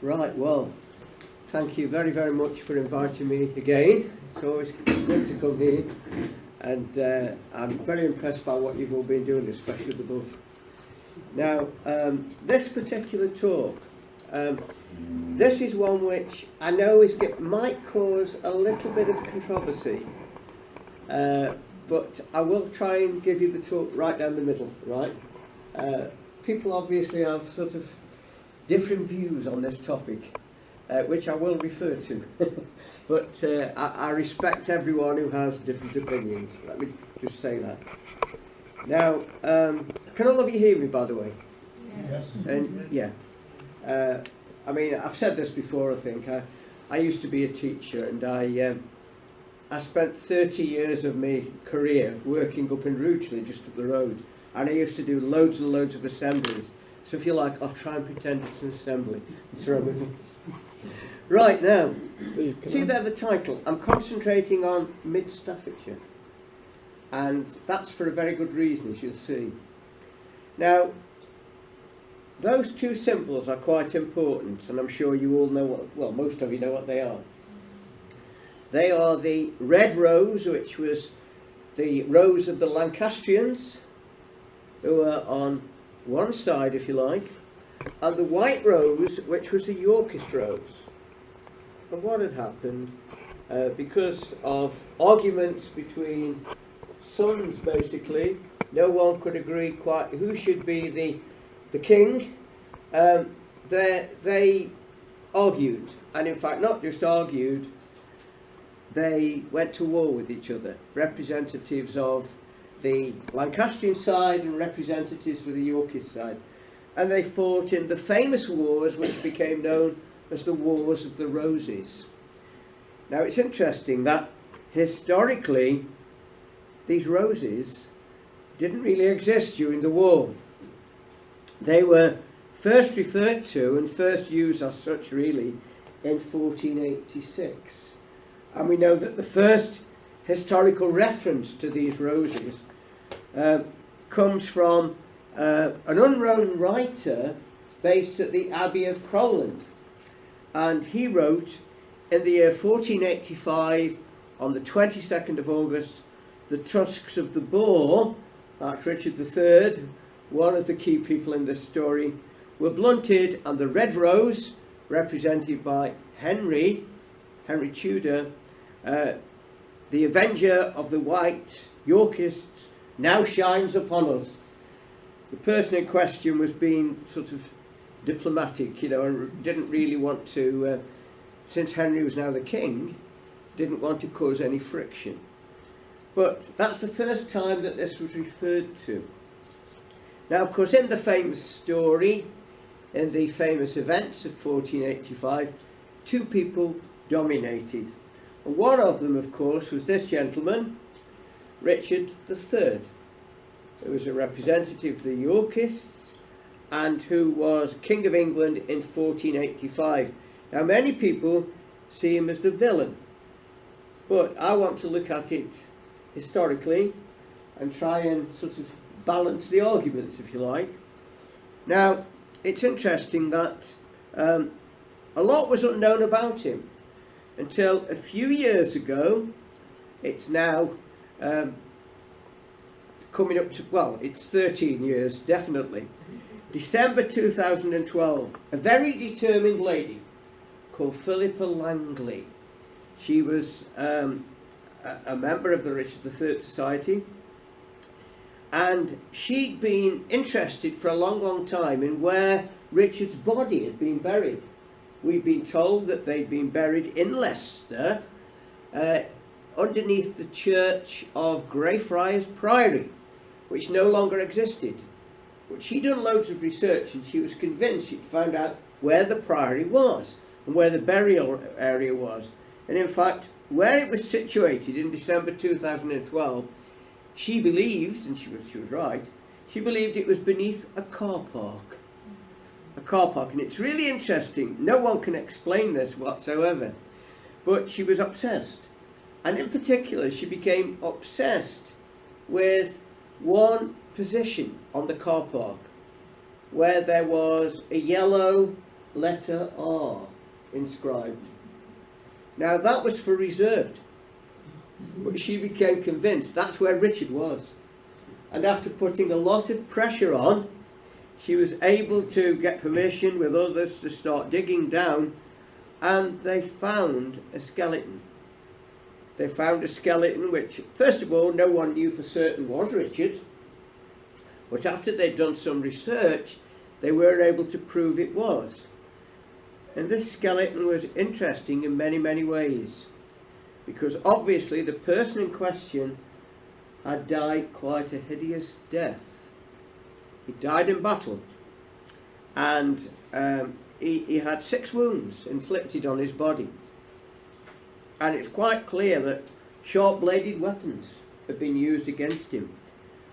Right, well, thank you very, very much for inviting me again. It's always good to come here, and I'm very impressed by what you've all been doing, especially the book. Now, this particular talk, this is one which I know might cause a little bit of controversy, but I will try and give you the talk right down the middle, right? People obviously have sort of different views on this topic, which I will refer to. But I respect everyone who has different opinions. Let me just say that. Now, can all of you hear me, by the way? Yes. And yeah. I mean, I've said this before, I think. I used to be a teacher, and I spent 30 years of my career working up in Rugeley, just up the road. And I used to do loads and loads of assemblies. So if you like, I'll try and pretend it's an assembly and throw me. Right, now, see there the title. I'm concentrating on mid-Staffordshire. And that's for a very good reason, as you'll see. Now, those two symbols are quite important, and I'm sure you all know what, well, most of you know what they are. They are the red rose, which was the rose of the Lancastrians, who are on one side, if you like, and the white rose, which was the Yorkist rose. And what had happened, because of arguments between sons, basically, no one could agree quite who should be the king. They argued, and in fact not just argued, they went to war with each other, representatives of the Lancastrian side and representatives for the Yorkist side. And they fought in the famous wars which became known as the Wars of the Roses. Now it's interesting that historically these roses didn't really exist during the war. They were first referred to and first used as such really in 1486. And we know that the first historical reference to these roses comes from an unknown writer based at the Abbey of Crowland. And he wrote in the year 1485, on the 22nd of August, the tusks of the boar, that's Richard III, one of the key people in this story, were blunted, and the red rose, represented by Henry Tudor, the avenger of the white Yorkists, now shines upon us. The person in question was being sort of diplomatic, you know, and didn't really want to, since Henry was now the king, didn't want to cause any friction. But that's the first time that this was referred to. Now, of course, in the famous story, in the famous events of 1485, two people dominated. And one of them, of course, was this gentleman, Richard III, who was a representative of the Yorkists and who was King of England in 1485. Now, many people see him as the villain, but I want to look at it historically and try and sort of balance the arguments, if you like. Now, it's interesting that a lot was unknown about him until a few years ago. It's now coming up to, well, it's 13 years, definitely. December 2012, a very determined lady called Philippa Langley. She was a member of the Richard III Society, and she'd been interested for a long, long time in where Richard's body had been buried. We'd been told that they'd been buried in Leicester, underneath the church of Greyfriars Priory, which no longer existed. But she'd done loads of research, and she was convinced she'd found out where the priory was and where the burial area was. And in fact, where it was situated in December 2012, she believed, and she was right, she believed it was beneath a car park. A car park, and it's really interesting. No one can explain this whatsoever, but she was obsessed. And in particular, she became obsessed with one position on the car park, where there was a yellow letter R inscribed. Now that was for reserved, but she became convinced that's where Richard was. And after putting a lot of pressure on, she was able to get permission with others to start digging down, and they found a skeleton. They found a skeleton which, first of all, no one knew for certain was Richard, but after they'd done some research, they were able to prove it was. And this skeleton was interesting in many, many ways, because obviously the person in question had died quite a hideous death. He died in battle, and he had 6 wounds inflicted on his body. And it's quite clear that sharp-bladed weapons had been used against him.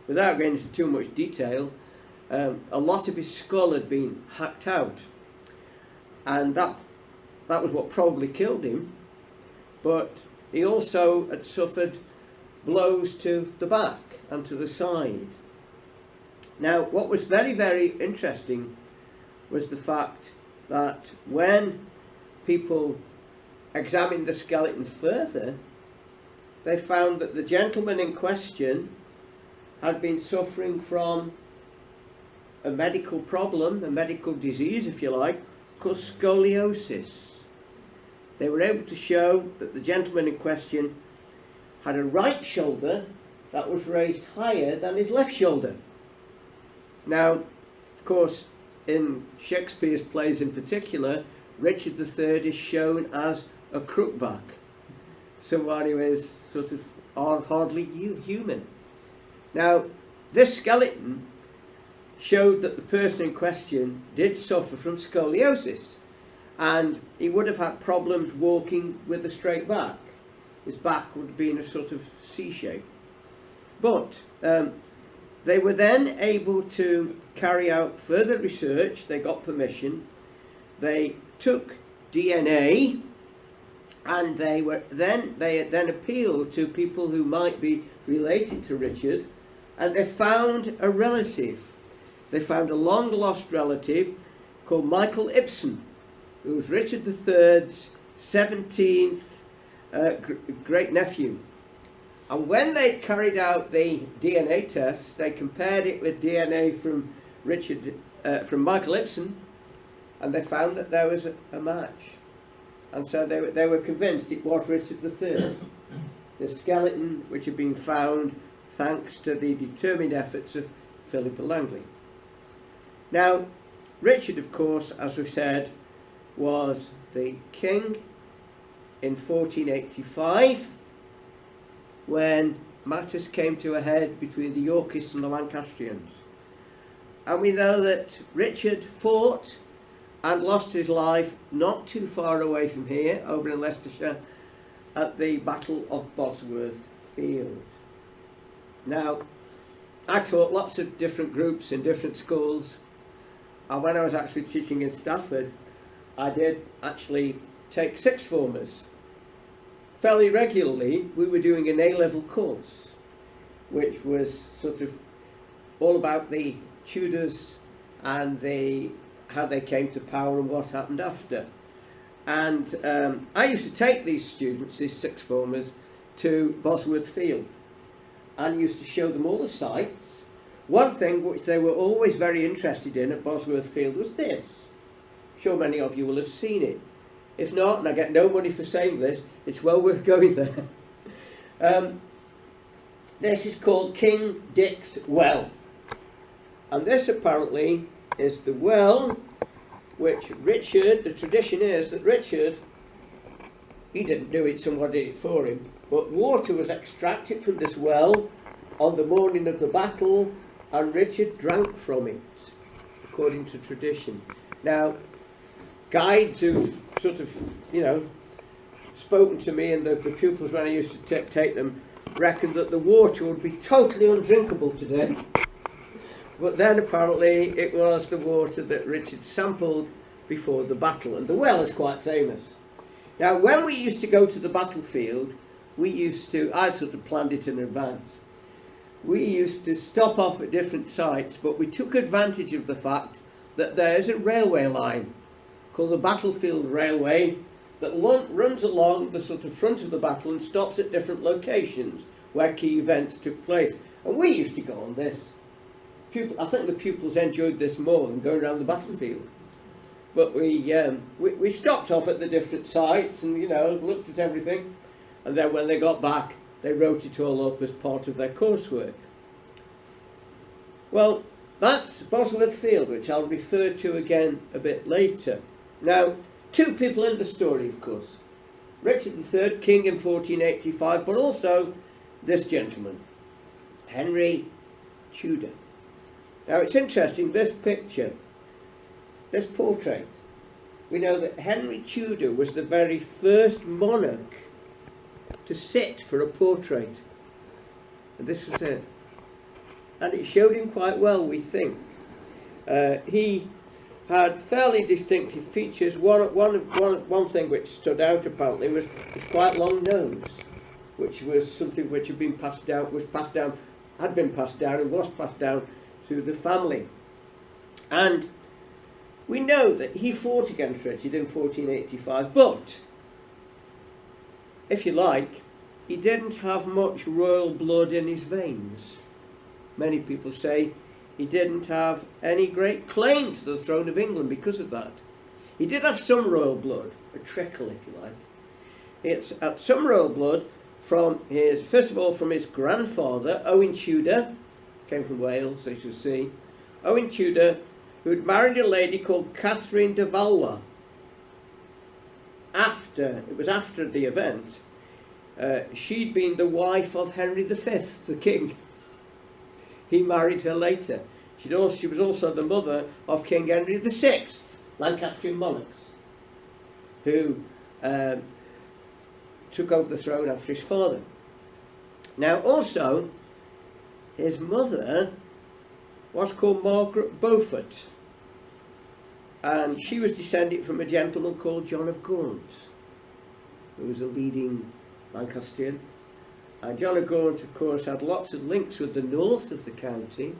Without going into too much detail, a lot of his skull had been hacked out, and that was what probably killed him. But he also had suffered blows to the back and to the side. Now, what was very, very interesting was the fact that when people examined the skeleton further, they found that the gentleman in question had been suffering from a medical problem, a medical disease, if you like, called scoliosis. They were able to show that the gentleman in question had a right shoulder that was raised higher than his left shoulder. Now, of course, in Shakespeare's plays in particular, Richard III is shown as a crookback, someone who is sort of hardly human. Now, this skeleton showed that the person in question did suffer from scoliosis, and he would have had problems walking with a straight back. His back would have been a sort of C shape. But they were then able to carry out further research. They got permission. They took DNA, and they then appealed to people who might be related to Richard, and they found a relative. They found a long lost relative called Michael Ibsen, who was Richard III's 17th great nephew. And when they carried out the DNA tests, they compared it with DNA from from Michael Ibsen, and they found that there was a match. And so they were convinced it was Richard III, the skeleton which had been found thanks to the determined efforts of Philippa Langley. Now, Richard, of course, as we said, was the king in 1485, when matters came to a head between the Yorkists and the Lancastrians. And we know that Richard fought and lost his life not too far away from here, over in Leicestershire, at the Battle of Bosworth Field. Now, I taught lots of different groups in different schools, and when I was actually teaching in Stafford, I did actually take sixth formers. Fairly regularly, we were doing an A-level course, which was sort of all about the Tudors and how they came to power and what happened after. And I used to take these students, these sixth formers, to Bosworth Field, and used to show them all the sights. One thing which they were always very interested in at Bosworth Field was this. I'm sure many of you will have seen it. If not, and I get no money for saying this, it's well worth going there. This is called King Dick's Well. And this apparently is the well which Richard, the tradition is that Richard, he didn't do it, someone did it for him, but water was extracted from this well on the morning of the battle, and Richard drank from it, according to tradition. Now, guides who've sort of, spoken to me, and the pupils when I used to take them, reckoned that the water would be totally undrinkable today. But then apparently it was the water that Richard sampled before the battle, and the well is quite famous. Now, when we used to go to the battlefield, I sort of planned it in advance. We used to stop off at different sites, but we took advantage of the fact that there's a railway line called the Battlefield Railway that runs along the sort of front of the battle and stops at different locations where key events took place. And we used to go on this. I think the pupils enjoyed this more than going around the battlefield. But we stopped off at the different sites and, you know, looked at everything. And then when they got back, they wrote it all up as part of their coursework. Well, that's Bosworth Field, which I'll refer to again a bit later. Now, two people in the story, of course. Richard III, king in 1485, but also this gentleman, Henry Tudor. Now, it's interesting, this picture, this portrait, we know that Henry Tudor was the very first monarch to sit for a portrait. And this was it. And it showed him quite well, we think. He had fairly distinctive features. One thing which stood out apparently was his quite long nose, which was something which had been passed down, and was passed down through the family. And we know that he fought against Richard in 1485, but, if you like, he didn't have much royal blood in his veins. Many people say he didn't have any great claim to the throne of England because of that. He did have some royal blood, a trickle if you like. It's some royal blood from his, first of all, from his grandfather, Owen Tudor, came from Wales, as you'll see. Owen Tudor, who'd married a lady called Catherine de Valois. It was after the event, she'd been the wife of Henry V, the king. He married her later. She was also the mother of King Henry VI, Lancastrian monarchs, who took over the throne after his father. Now also, his mother was called Margaret Beaufort, and she was descended from a gentleman called John of Gaunt, who was a leading Lancastrian. John of Gaunt, of course, had lots of links with the north of the county.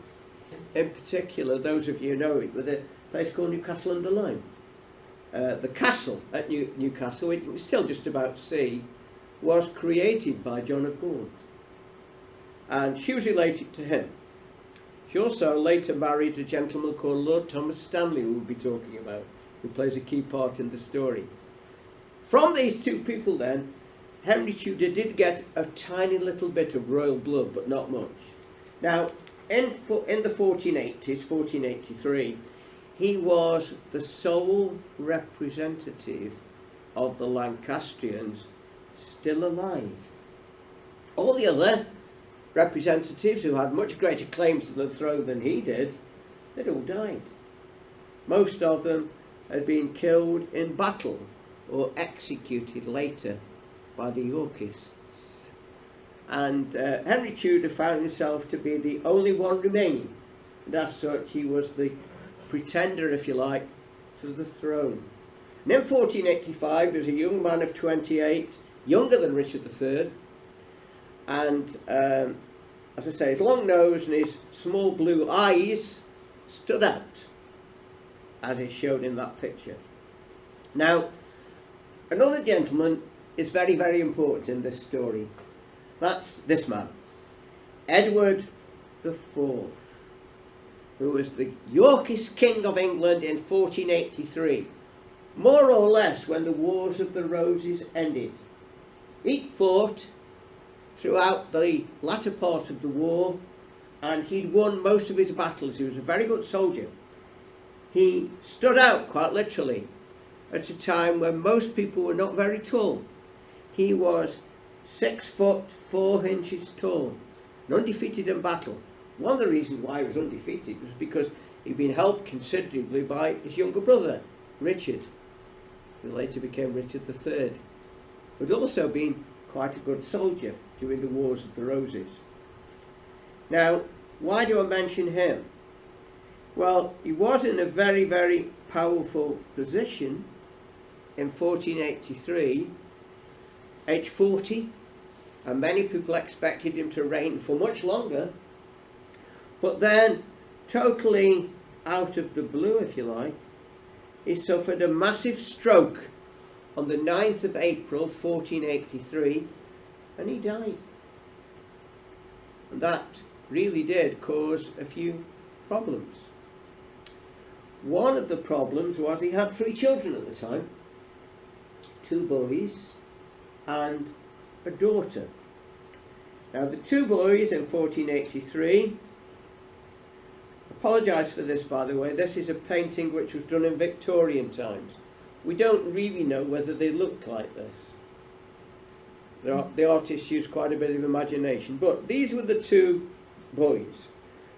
In particular, those of you who know it, with a place called Newcastle under Lyme. The castle at Newcastle, which you can still just about see, was created by John of Gaunt. And she was related to him. She also later married a gentleman called Lord Thomas Stanley, who we'll be talking about, who plays a key part in the story. From these two people then, Henry Tudor did get a tiny little bit of royal blood, but not much. Now, in the 1480s, 1483, he was the sole representative of the Lancastrians still alive. All the other representatives who had much greater claims to the throne than he did, they'd all died. Most of them had been killed in battle or executed later by the Yorkists. And Henry Tudor found himself to be the only one remaining, and as such he was the pretender, if you like, to the throne. And in 1485 he was a young man of 28, younger than Richard III, and as I say, his long nose and his small blue eyes stood out, as is shown in that picture. Now, another gentleman is very, very important in this story. That's this man, Edward IV, who was the Yorkist King of England in 1483, more or less when the Wars of the Roses ended. He fought throughout the latter part of the war, and he'd won most of his battles. He was a very good soldier. He stood out, quite literally, at a time when most people were not very tall. He was 6 foot 4 inches tall and undefeated in battle. One of the reasons why he was undefeated was because he'd been helped considerably by his younger brother, Richard, who later became Richard III, who'd also been quite a good soldier during the Wars of the Roses. Now, why do I mention him? Well, he was in a very, very powerful position in 1483, age 40, and many people expected him to reign for much longer. But then, totally out of the blue, if you like, he suffered a massive stroke on the 9th of April 1483, and he died. And that really did cause a few problems. One of the problems was he had 3 children at the time, 2 boys and a daughter. Now the 2 boys in 1483, apologise for this by the way, this is a painting which was done in Victorian times. We don't really know whether they looked like this. The artists used quite a bit of imagination, but these were the 2 boys.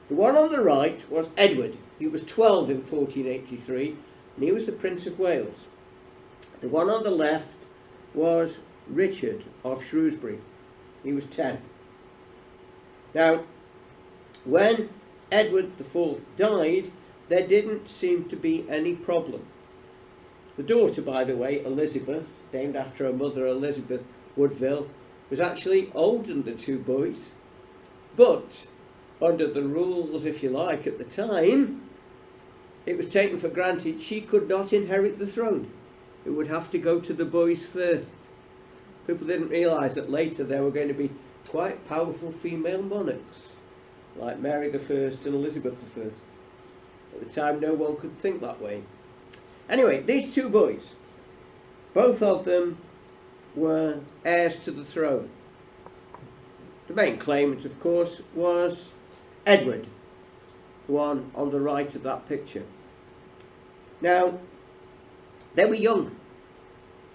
The one on the right was Edward. He was 12 in 1483 and he was the Prince of Wales. The one on the left was Richard of Shrewsbury. He was 10. Now, when Edward IV died, there didn't seem to be any problem. The daughter, by the way, Elizabeth, named after her mother Elizabeth Woodville, was actually older than the 2 boys, but under the rules, if you like, at the time, it was taken for granted she could not inherit the throne. It would have to go to the boys first. People didn't realise that later there were going to be quite powerful female monarchs, like Mary I and Elizabeth I. At the time, no one could think that way. Anyway, these 2 boys, both of them were heirs to the throne. The main claimant, of course, was Edward, the one on the right of that picture. Now, they were young.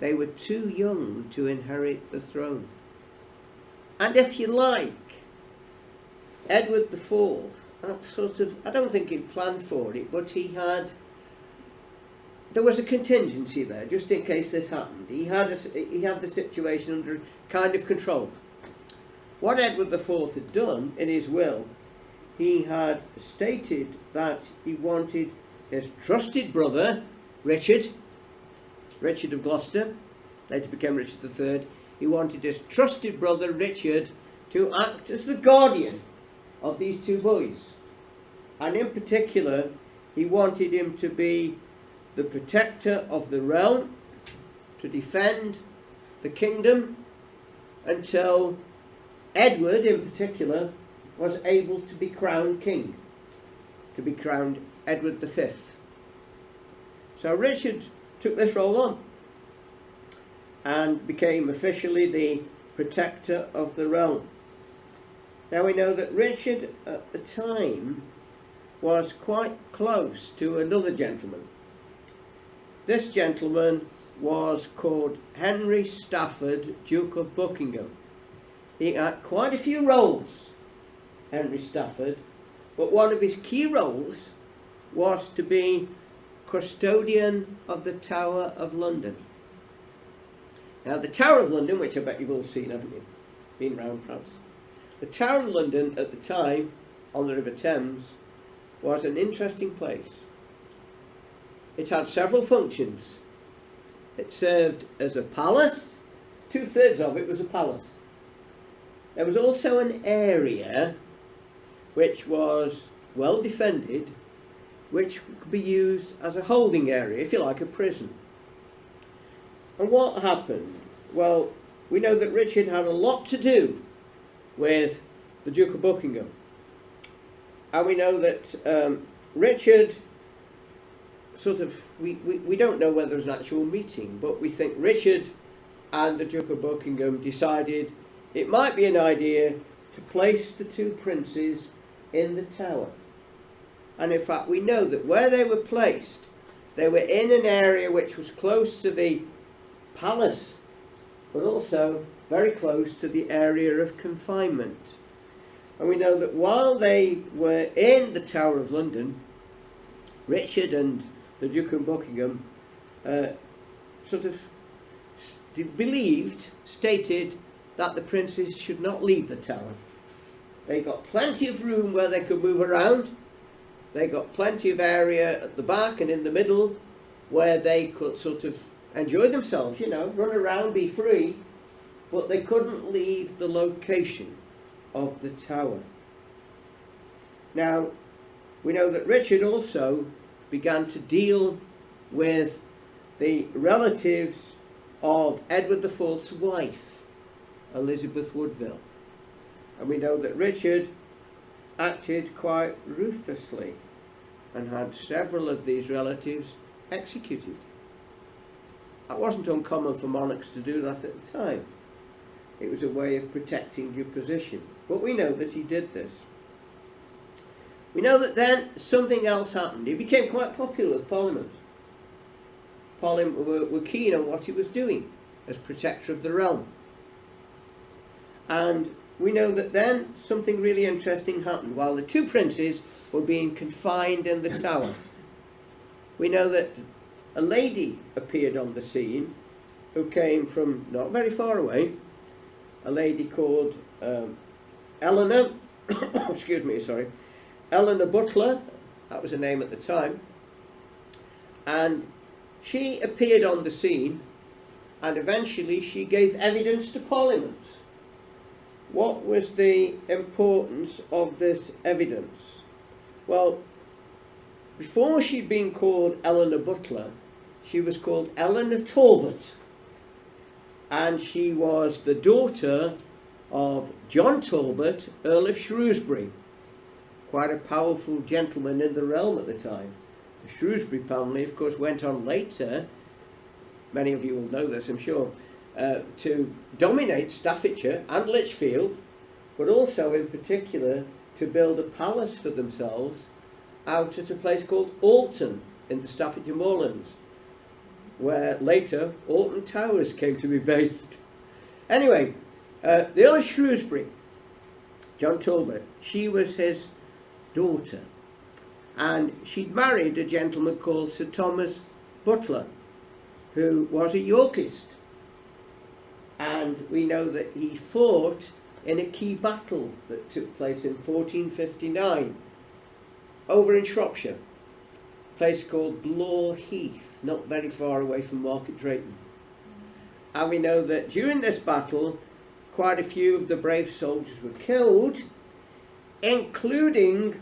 They were too young to inherit the throne. And if you like, Edward IV, I don't think he'd planned for it, but there was a contingency there, just in case this happened. He had the situation under kind of control. What Edward IV had done in his will, he had stated that he wanted his trusted brother, Richard of Gloucester, later became Richard III, he wanted his trusted brother, Richard, to act as the guardian of these 2 boys. And in particular, he wanted him to be the protector of the realm, to defend the kingdom until Edward in particular was able to be crowned king, to be crowned Edward V. So Richard took this role on and became officially the protector of the realm. Now we know that Richard at the time was quite close to another gentleman. This gentleman was called Henry Stafford, Duke of Buckingham. He had quite a few roles, Henry Stafford, but one of his key roles was to be custodian of the Tower of London. Now the Tower of London, which I bet you've all seen, haven't you? Been round perhaps. The Tower of London at the time, on the River Thames, was an interesting place. It had several functions. It served as a palace. 2/3 of it was a palace. There was also an area which was well defended, which could be used as a holding area, if you like, a prison. And what happened? Well, we know that Richard had a lot to do with the Duke of Buckingham. And we know that Richard we don't know whether there was an actual meeting, but we think Richard and the Duke of Buckingham decided it might be an idea to place the 2 princes in the tower. And in fact, we know that where they were placed, they were in an area which was close to the palace, but also very close to the area of confinement. And we know that while they were in the Tower of London, Richard and the Duke of Buckingham stated that the princes should not leave the tower. They got plenty of room where they could move around. They got plenty of area at the back and in the middle where they could enjoy themselves, run around, be free, but they couldn't leave the location of the tower. Now, we know that Richard also began to deal with the relatives of Edward IV's wife, Elizabeth Woodville. And we know that Richard acted quite ruthlessly and had several of these relatives executed. That wasn't uncommon for monarchs to do that at the time. It was a way of protecting your position. But we know that he did this. We know that then something else happened. He became quite popular with Parliament. Parliament were keen on what he was doing as protector of the realm. And we know that then something really interesting happened. While the two princes were being confined in the Tower, we know that a lady appeared on the scene who came from not very far away, a lady called Eleanor, excuse me, sorry, Eleanor Butler, that was her name at the time, and she appeared on the scene and eventually she gave evidence to Parliament. What was the importance of this evidence? Well, before she'd been called Eleanor Butler, she was called Eleanor Talbot, and she was the daughter of John Talbot, Earl of Shrewsbury, quite a powerful gentleman in the realm at the time. The Shrewsbury family, of course, went on later, many of you will know this, I'm sure, to dominate Staffordshire and Lichfield, but also in particular to build a palace for themselves out at a place called Alton in the Staffordshire Moorlands, where later Alton Towers came to be based. Anyway, the Earl of Shrewsbury, John Talbot, she was his daughter, and she'd married a gentleman called Sir Thomas Butler, who was a Yorkist, and we know that he fought in a key battle that took place in 1459 over in Shropshire, a place called Blore Heath, not very far away from Market Drayton. And we know that during this battle quite a few of the brave soldiers were killed, including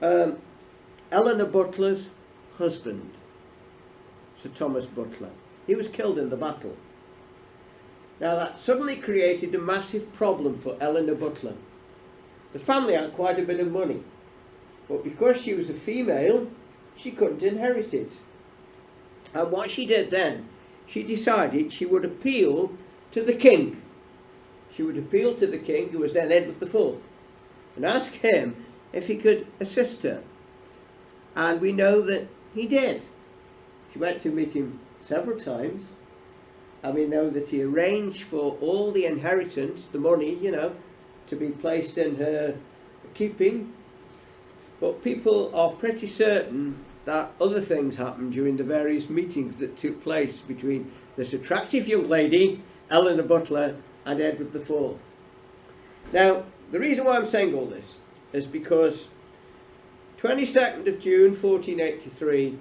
Eleanor Butler's husband, Sir Thomas Butler. He was killed in the battle. Now that suddenly created a massive problem for Eleanor Butler. The family had quite a bit of money, but because she was a female, she couldn't inherit it. And what she did then, she decided she would appeal to the king. She would appeal to the king, who was then Edward IV, and ask him if he could assist her. And we know that he did. She went to meet him several times, and we know that he arranged for all the inheritance, the money, to be placed in her keeping. But people are pretty certain that other things happened during the various meetings that took place between this attractive young lady, Eleanor Butler, and Edward IV. Now, the reason why I'm saying all this is because 22nd of June 1483,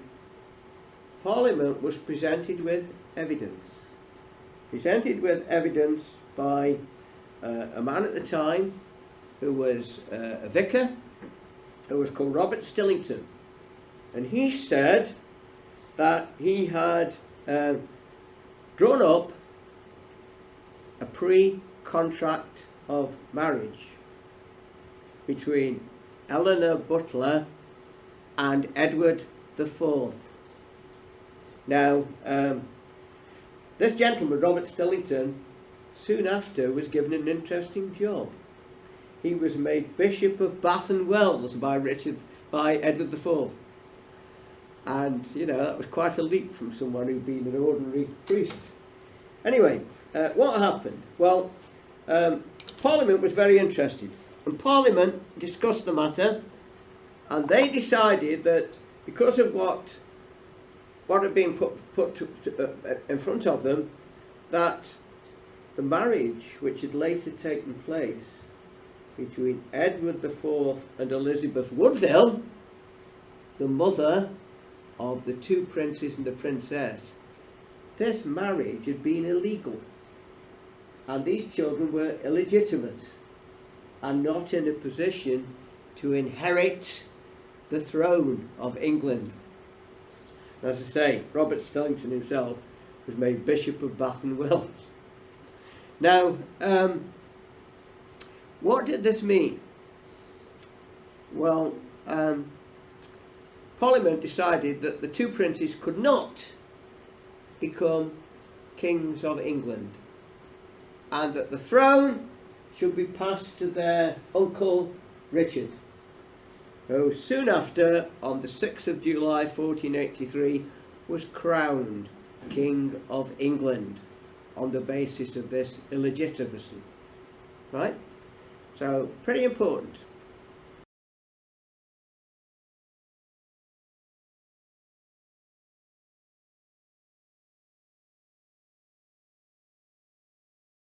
Parliament was presented with evidence. Presented with evidence by a man at the time who was a vicar, who was called Robert Stillington. And he said that he had drawn up a pre-contract of marriage between Eleanor Butler and Edward IV. Now, this gentleman, Robert Stillington, soon after was given an interesting job. He was made Bishop of Bath and Wells by Edward IV. And, that was quite a leap from someone who'd been an ordinary priest. Anyway, what happened? Well, Parliament was very interested. And Parliament discussed the matter, and they decided that because of what had been put in front of them, that the marriage which had later taken place between Edward IV and Elizabeth Woodville, the mother of the two princes and the princess, this marriage had been illegal, and these children were illegitimate and not in a position to inherit the throne of England. As I say, Robert Stellington himself was made Bishop of Bath and Wells. Now, what did this mean? Well, Parliament decided that the two princes could not become kings of England, and that the throne should be passed to their uncle Richard, who soon after, on the 6th of July 1483, was crowned King of England on the basis of this illegitimacy. Right? So, pretty important.